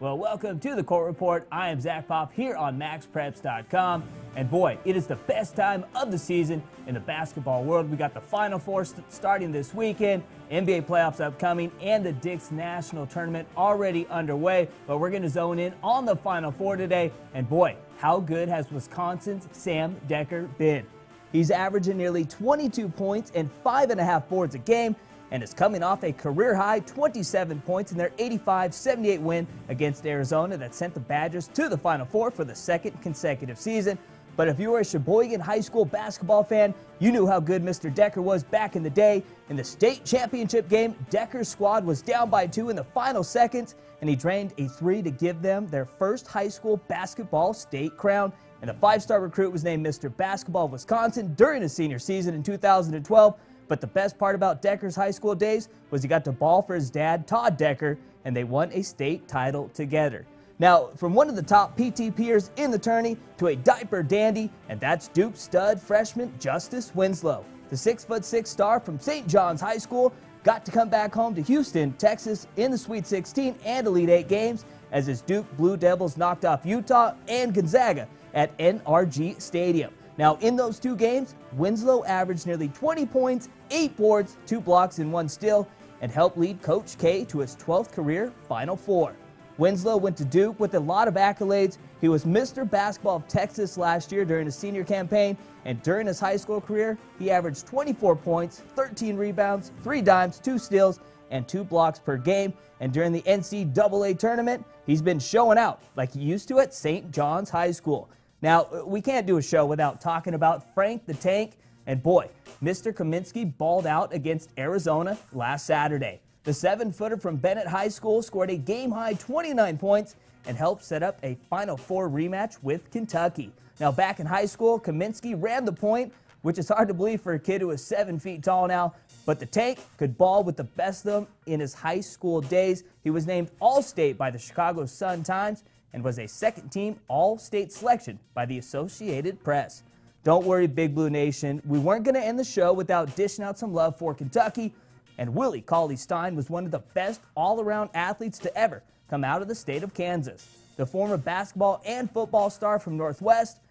Well, welcome to the Court Report. I am Zach Poff here on MaxPreps.com. And boy, it is the best time of the season in the basketball world. We got the Final Four starting this weekend, NBA playoffs upcoming, and the Dix National Tournament already underway. But we're going to zone in on the Final Four today. And boy, how good has Wisconsin's Sam Dekker been? He's averaging nearly 22 points and 5.5 boards a game, and is coming off a career-high 27 points in their 85-78 win against Arizona that sent the Badgers to the Final Four for the second consecutive season. But if you were a Sheboygan High School basketball fan, you knew how good Mr. Dekker was back in the day. In the state championship game, Dekker's squad was down by 2 in the final seconds, and he drained a 3 to give them their first high school basketball state crown. And the 5-star recruit was named Mr. Basketball of Wisconsin during his senior season in 2012. But the best part about Dekker's high school days was he got to ball for his dad, Todd Dekker, and they won a state title together. Now, from one of the top PT peers in the tourney to a diaper dandy, and that's Duke stud freshman Justice Winslow. The 6'6" star from St. John's High School got to come back home to Houston, Texas in the Sweet 16 and Elite 8 games as his Duke Blue Devils knocked off Utah and Gonzaga at NRG Stadium. Now, in those 2 games, Winslow averaged nearly 20 points, 8 boards, 2 blocks, and 1 steal, and helped lead Coach K to his 12th career Final Four. Winslow went to Duke with a lot of accolades. He was Mr. Basketball of Texas last year during his senior campaign, and during his high school career, he averaged 24 points, 13 rebounds, 3 dimes, 2 steals, and 2 blocks per game. And during the NCAA tournament, he's been showing out like he used to at St. John's High School. Now, we can't do a show without talking about Frank the Tank, and boy, Mr. Kaminsky balled out against Arizona last Saturday. The 7-footer from Bennett High School scored a game-high 29 points and helped set up a Final Four rematch with Kentucky. Now, back in high school, Kaminsky ran the point, which is hard to believe for a kid who is 7 feet tall now, but the Tank could ball with the best of them in his high school days. He was named All-State by the Chicago Sun-Times and was a second-team All-State selection by the Associated Press. Don't worry, Big Blue Nation, we weren't going to end the show without dishing out some love for Kentucky, and Willie Cauley-Stein was one of the best all-around athletes to ever come out of the state of Kansas. The former basketball and football star from Northwest,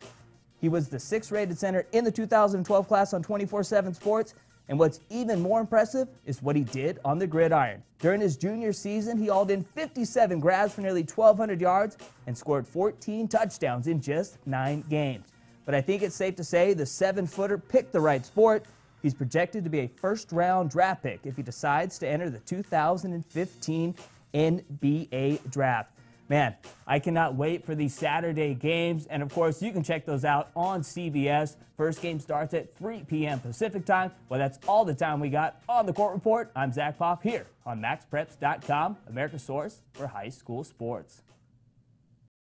he was the 6th-rated center in the 2012 class on 24/7 Sports, and what's even more impressive is what he did on the gridiron. During his junior season, he hauled in 57 grabs for nearly 1,200 yards and scored 14 touchdowns in just 9 games. But I think it's safe to say the 7-footer picked the right sport. He's projected to be a first-round draft pick if he decides to enter the 2015 NBA draft. Man, I cannot wait for these Saturday games, and of course, you can check those out on CBS. First game starts at 3 p.m. Pacific time. Well, that's all the time we got on the Court Report. I'm Zach Poff here on MaxPreps.com, America's source for high school sports.